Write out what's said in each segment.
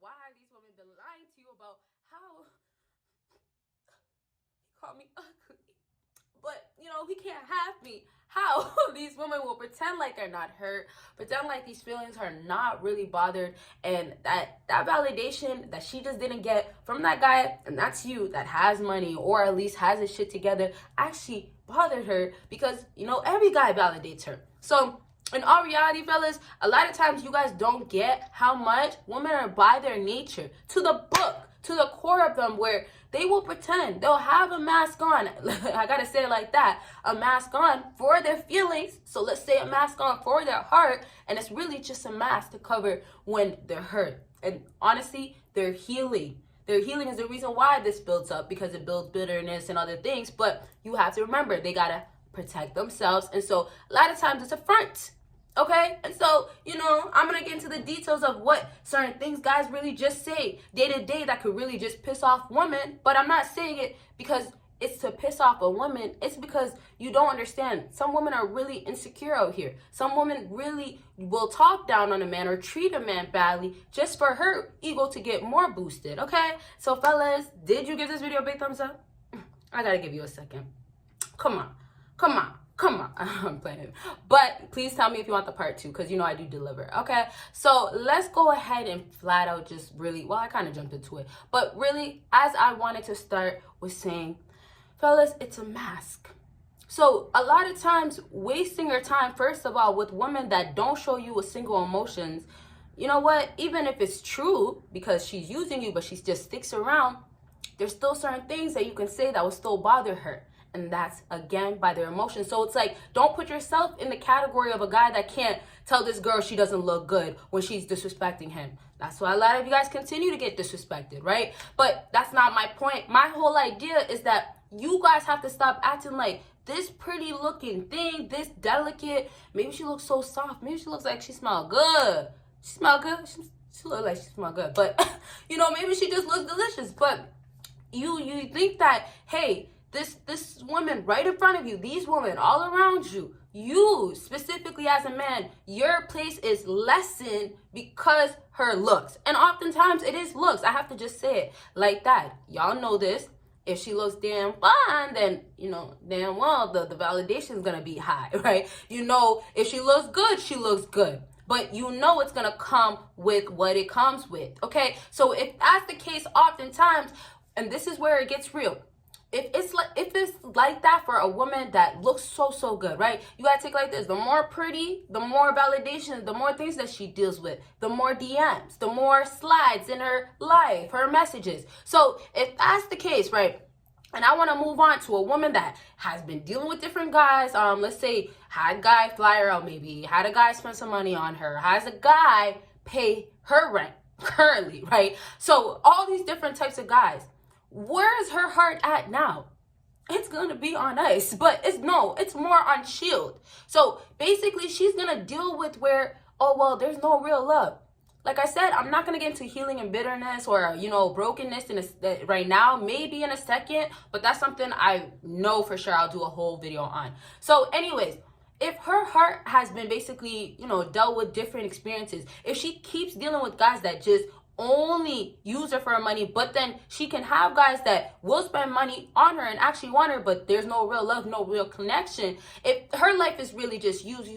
why these women been lying to you about how he called me ugly, but he can't have me. How these women will pretend like they're not hurt, pretend like these feelings are not really bothered, and that validation that she just didn't get from that guy, and that's you, that has money or at least has his shit together, actually bothered her, because every guy validates her. So in all reality, fellas, a lot of times you guys don't get how much women are by their nature, to the book, to the core of them, where they will pretend. They'll have a mask on. I gotta say it like that. A mask on for their feelings. So let's say a mask on for their heart. And it's really just a mask to cover when they're hurt. And honestly, they're healing. Their healing is the reason why this builds up, because it builds bitterness and other things. But you have to remember, they gotta protect themselves. And so a lot of times it's a front. Okay, and so, I'm going to get into the details of what certain things guys really just say day to day that could really just piss off women. But I'm not saying it because it's to piss off a woman. It's because you don't understand. Some women are really insecure out here. Some women really will talk down on a man or treat a man badly just for her ego to get more boosted. Okay, so fellas, did you give this video a big thumbs up? I got to give you a second. Come on. I'm playing. But please tell me if you want the part 2, because I do deliver. Okay, so let's go ahead and flat out just really, well, I kind of jumped into it, but really, as I wanted to start with saying, fellas, it's a mask. So a lot of times wasting your time, first of all, with women that don't show you a single emotions, you know what, even if it's true because she's using you, but she just sticks around, there's still certain things that you can say that will still bother her. And that's, again, by their emotions. So it's like, don't put yourself in the category of a guy that can't tell this girl she doesn't look good when she's disrespecting him. That's why a lot of you guys continue to get disrespected, right? But that's not my point. My whole idea is that you guys have to stop acting like this pretty looking thing, this delicate. Maybe she looks so soft. Maybe she looks like she smells good. She smell good? She look like she smell good. But, maybe she just looks delicious. But you think that, hey, this woman right in front of you, these women all around you, you specifically as a man, your place is lessened because her looks. And oftentimes it is looks. I have to just say it like that. Y'all know this. If she looks damn fine, then, damn well, the validation is going to be high, right? If she looks good, she looks good. But it's going to come with what it comes with, okay? So if that's the case, oftentimes, and this is where it gets real, if it's like that for a woman that looks so good, right? You gotta take it like this. The more pretty, the more validation, the more things that she deals with, the more DMs, the more slides in her life, her messages. So if that's the case, right? And I want to move on to a woman that has been dealing with different guys. Let's say had a guy fly her out, maybe had a guy spend some money on her, has a guy pay her rent currently, right? So all these different types of guys. Where is her heart at now? It's going to be on ice, but it's more on shield. So basically she's going to deal with where, oh, well, there's no real love. Like I said, I'm not going to get into healing and bitterness or, brokenness right now, maybe in a second, but that's something I know for sure I'll do a whole video on. So anyways, if her heart has been basically, dealt with different experiences, if she keeps dealing with guys that just only use her for her money, but then she can have guys that will spend money on her and actually want her, but there's no real love, no real connection. If her life is really just use,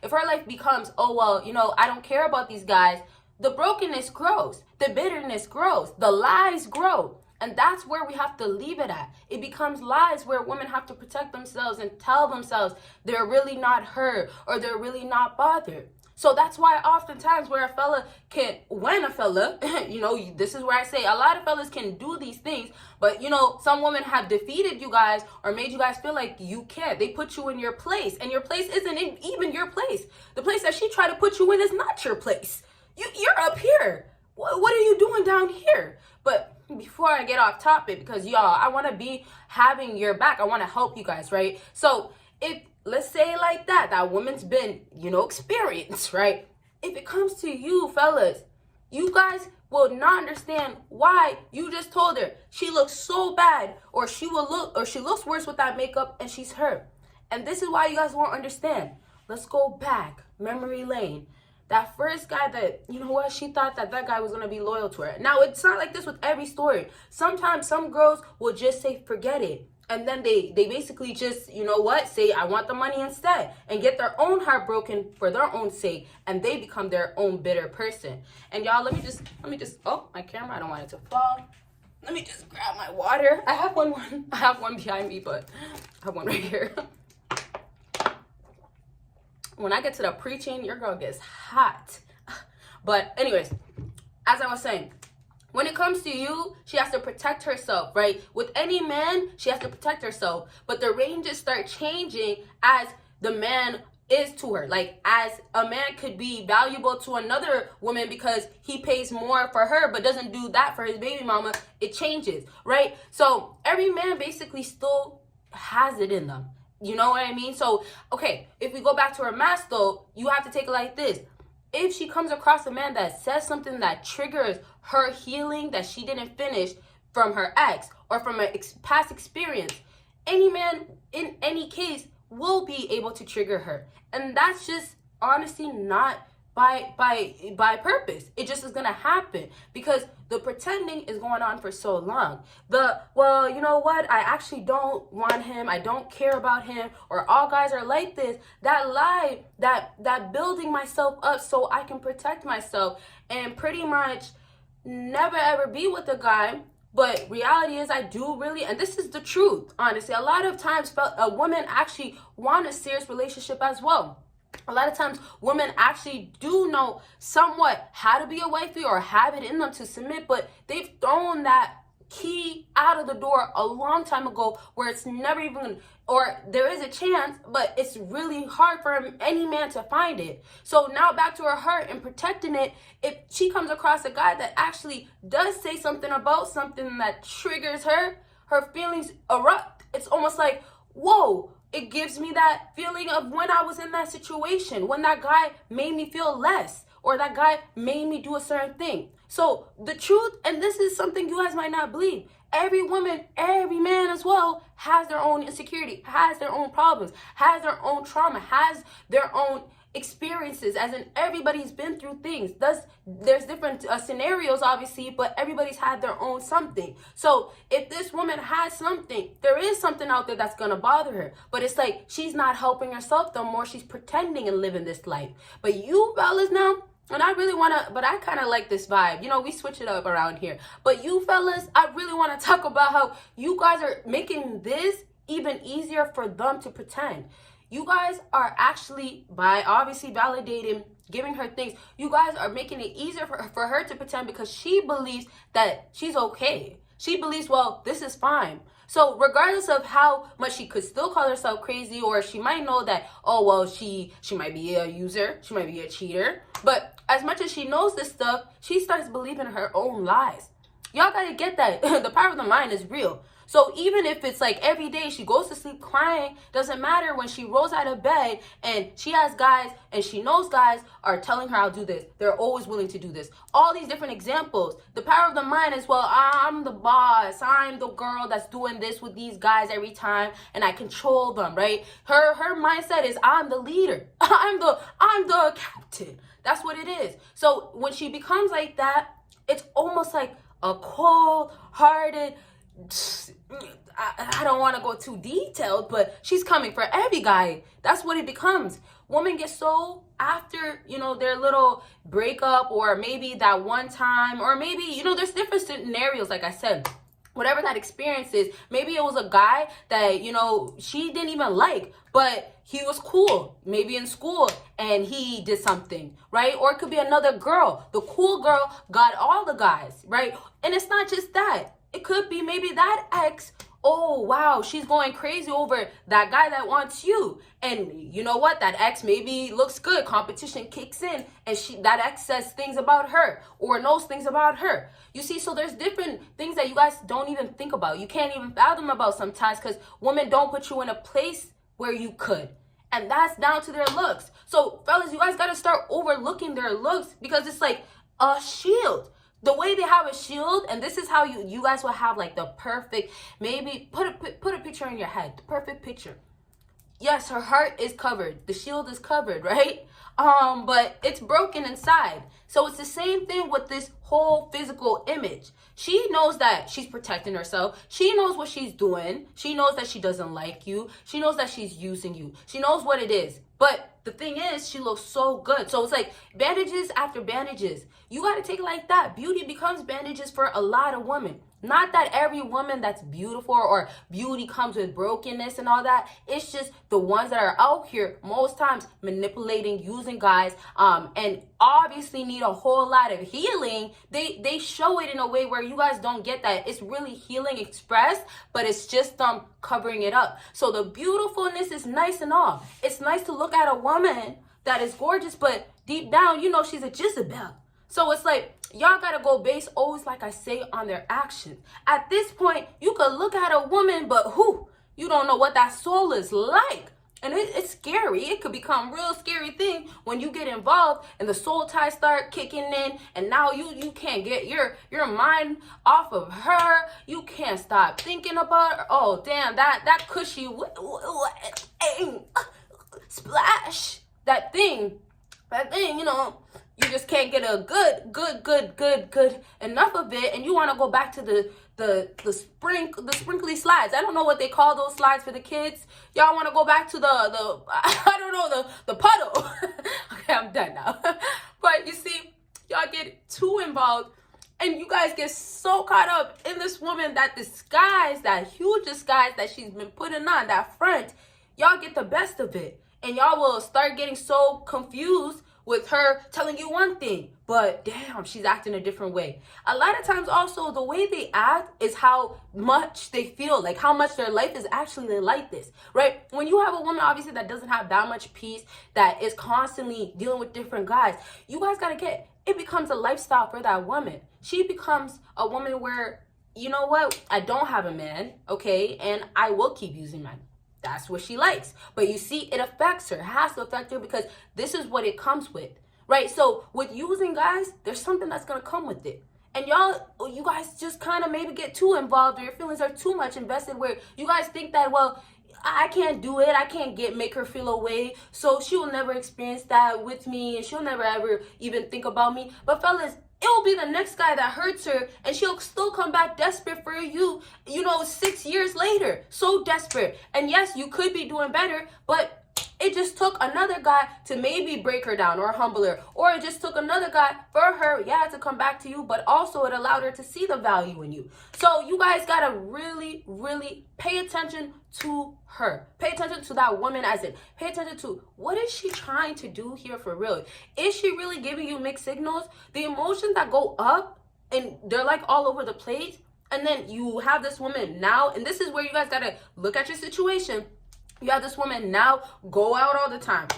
if her life becomes, oh, well, I don't care about these guys, the brokenness grows, the bitterness grows, the lies grow. And that's where we have to leave it at. It becomes lies where women have to protect themselves and tell themselves they're really not hurt or they're really not bothered. So that's why oftentimes where a fella this is where I say a lot of fellas can do these things, but some women have defeated you guys or made you guys feel like you can't. They put you in your place, and your place isn't even your place. The place that she tried to put you in is not your place. You're up here. What are you doing down here? But before I get off topic, because y'all, I want to be having your back. I want to help you guys, right? So if, let's say it like that woman's been, experienced, right? If it comes to you, fellas, you guys will not understand why you just told her she looks so bad, or she looks worse with that makeup and she's hurt. And this is why you guys won't understand. Let's go back memory lane. that first guy that, you know what, she thought that that guy was going to be loyal to her. Now, it's not like this with every story. Sometimes some girls will just say, forget it. And then they basically just, you know what, say, I want the money instead, and get their own heart broken for their own sake, and they become their own bitter person. And y'all, let me just, oh, my camera, I don't want it to fall. Let me just grab my water. I have one behind me, but I have one right here. When I get to the preaching, your girl gets hot. But anyways, as I was saying, when it comes to you, she has to protect herself, right? With any man, she has to protect herself. But the ranges start changing as the man is to her. Like, as a man could be valuable to another woman because he pays more for her but doesn't do that for his baby mama, it changes, right? So every man basically still has it in them. You know what I mean? So, okay, if we go back to her mask, though, you have to take it like this. If she comes across a man that says something that triggers her healing that she didn't finish from her ex or from a past experience, any man in any case will be able to trigger her. And that's just honestly not by purpose. It just is gonna happen because the pretending is going on for so long. Well, you know what, I actually don't want him, I don't care about him, or all guys are like this, that lie, that building myself up so I can protect myself and pretty much never ever be with a guy. But reality is, I do really, and this is the truth, honestly, a lot of times a woman actually want a serious relationship as well. A lot of times women actually do know somewhat how to be a wifey or have it in them to submit, but they've thrown that key out of the door a long time ago where it's never even, or there is a chance, but it's really hard for any man to find it. So now back to her heart and protecting it. If she comes across a guy that actually does say something about something that triggers her feelings erupt. It's almost like, whoa, it gives me that feeling of when I was in that situation, when that guy made me feel less, or that guy made me do a certain thing. So the truth, and this is something you guys might not believe, every woman, every man as well, has their own insecurity, has their own problems, has their own trauma, has their own experiences, as in everybody's been through things. There's different scenarios, obviously, but everybody's had their own something. So if this woman has something, there is something out there that's gonna bother her, but it's like she's not helping herself, the more she's pretending and living this life. But you fellas now, and I really want to, but I kind of like this vibe. You know, we switch it up around here. But you fellas, I really want to talk about how you guys are making this even easier for them to pretend. You guys are actually, by obviously validating, giving her things, you guys are making it easier for her to pretend because she believes that she's okay. She believes, well, this is fine. So regardless of how much she could still call herself crazy, or she might know that, oh, well, she might be a user, she might be a cheater. But as much as she knows this stuff, she starts believing her own lies. Y'all gotta get that. The power of the mind is real. So even if it's like every day she goes to sleep crying, doesn't matter, when she rolls out of bed and she has guys and she knows guys are telling her, I'll do this, they're always willing to do this. All these different examples. The power of the mind is, well, I'm the boss, I'm the girl that's doing this with these guys every time and I control them, right? Her mindset is, I'm the leader. I'm the captain. That's what it is. So when she becomes like that, it's almost like a cold-hearted, I don't want to go too detailed, but she's coming for every guy. That's what it becomes. Women get so, after, you know, their little breakup, or maybe that one time, or maybe, you know, there's different scenarios, like I said. Whatever that experience is, maybe it was a guy that, you know, she didn't even like, but he was cool, maybe in school, and he did something, right? Or it could be another girl. The cool girl got all the guys, right? And it's not just that. It could be maybe that ex, oh, wow, she's going crazy over that guy that wants you. And you know what? That ex maybe looks good. Competition kicks in, and that ex says things about her or knows things about her. You see, so there's different things that you guys don't even think about. You can't even fathom about sometimes because women don't put you in a place where you could. And that's down to their looks. So, fellas, you guys got to start overlooking their looks because it's like a shield. The way they have a shield, and this is how you guys will have like the perfect, maybe put a picture in your head, the perfect picture. Yes, her heart is covered. The shield is covered, right? but it's broken inside. So it's the same thing with this whole physical image. She knows that she's protecting herself. She knows what she's doing. She knows that she doesn't like you. She knows that she's using you. She knows what it is. But the thing is, she looks so good. So it's like bandages after bandages. You got to take it like that. Beauty becomes bandages for a lot of women. Not that every woman that's beautiful or beauty comes with brokenness and all that. It's just the ones that are out here most times manipulating, using guys, and obviously need a whole lot of healing. They show it in a way where you guys don't get that. It's really healing expressed, but it's just covering it up. So the beautifulness is nice and all. It's nice to look at a woman that is gorgeous, but deep down, you know she's a Jezebel. So it's like, y'all gotta go based always, like I say, on their actions. At this point, you could look at a woman, but you don't know what that soul is like. And it's scary. It could become a real scary thing when you get involved and the soul ties start kicking in, and now you can't get your mind off of her. You can't stop thinking about her. Oh, damn, that cushy splash. That thing, you know. You just can't get a good enough of it, and you want to go back to the sprinkly slides. I don't know what they call those slides for the kids. Y'all want to go back to the I don't know, the puddle. Okay, I'm done now. But you see, y'all get too involved, and you guys get so caught up in this woman, that disguise, that huge disguise that she's been putting on, that front. Y'all get the best of it, and y'all will start getting so confused with her telling you one thing, but damn, she's acting a different way. A lot of times also, the way they act is how much they feel, like how much their life is actually like this, right? When you have a woman, obviously, that doesn't have that much peace, that is constantly dealing with different guys, you guys gotta get, it becomes a lifestyle for that woman. She becomes a woman where, you know what, I don't have a man, okay, and I will keep using men. That's what she likes. But you see, it affects her. It has to affect her because this is what it comes with, right? So with using guys, there's something that's going to come with it. And you guys just kind of maybe get too involved, or your feelings are too much invested, where you guys think that, well, I can't do it. I can't make her feel away. So she will never experience that with me, and she'll never ever even think about me. But fellas, it will be the next guy that hurts her, and she'll still come back desperate for you, 6 years later. So desperate. And yes, you could be doing better, but it just took another guy to maybe break her down or humble her. Or it just took another guy for her, to come back to you, but also it allowed her to see the value in you. So you guys gotta really, really pay attention to her. Pay attention to that woman, as in, pay attention to what is she trying to do here for real? Is she really giving you mixed signals? The emotions that go up, and they're like all over the place, and then you have this woman now, and this is where you guys gotta look at your situation. You have this woman now go out all the time,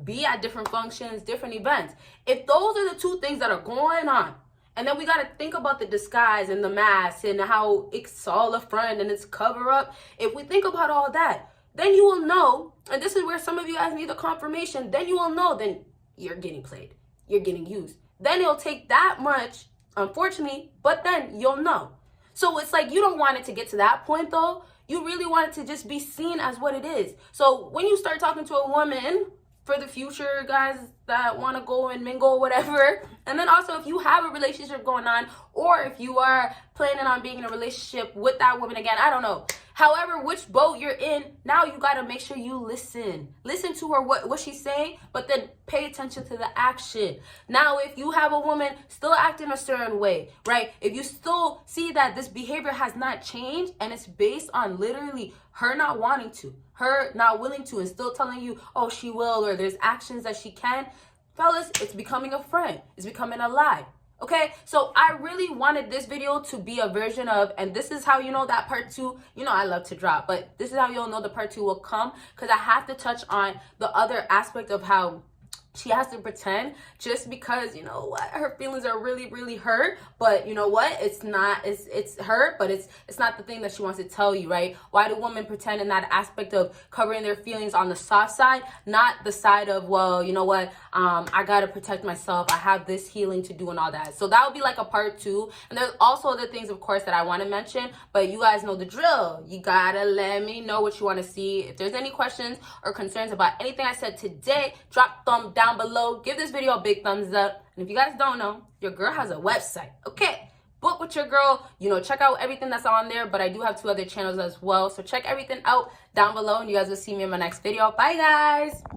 be at different functions, different events. If those are the two things that are going on, and then we got to think about the disguise and the mask and how it's all a front and it's cover up. If we think about all that, then you will know, and this is where some of you guys need the confirmation, then you will know, then you're getting played, you're getting used. Then it'll take that much, unfortunately, but then you'll know. So it's like, you don't want it to get to that point though. You really want it to just be seen as what it is. So when you start talking to a woman, for the future guys that want to go and mingle, whatever, and then also if you have a relationship going on, or if you are planning on being in a relationship with that woman again, I don't know. However, which boat you're in, now you got to make sure you listen to her, what she's saying, but then pay attention to the action. Now, if you have a woman still acting a certain way, right? If you still see that this behavior has not changed, and it's based on literally her not wanting to, her not willing to, and still telling you, oh, she will, or there's actions that she can, fellas, it's becoming a friend. It's becoming a lie. Okay, so I really wanted this video to be a version of, and this is how you know that part 2, I love to drop, but this is how you'll know the part 2 will come, because I have to touch on the other aspect of how she has to pretend just because, her feelings are really, really hurt, but it's not, it's hurt, but it's not the thing that she wants to tell you, right? Why do women pretend in that aspect of covering their feelings on the soft side, not the side of, well, I gotta protect myself, I have this healing to do and all that. So that would be like a part 2, and there's also other things, of course, that I want to mention, but you guys know the drill. You gotta let me know what you want to see. If there's any questions or concerns about anything I said today, drop thumb down down below. Give this video a big thumbs up. And if you guys don't know, your girl has a website, okay? Book with your girl, you know, check out everything that's on there. But I do have 2 other channels as well, so check everything out down below, and you guys will see me in my next video. Bye, guys.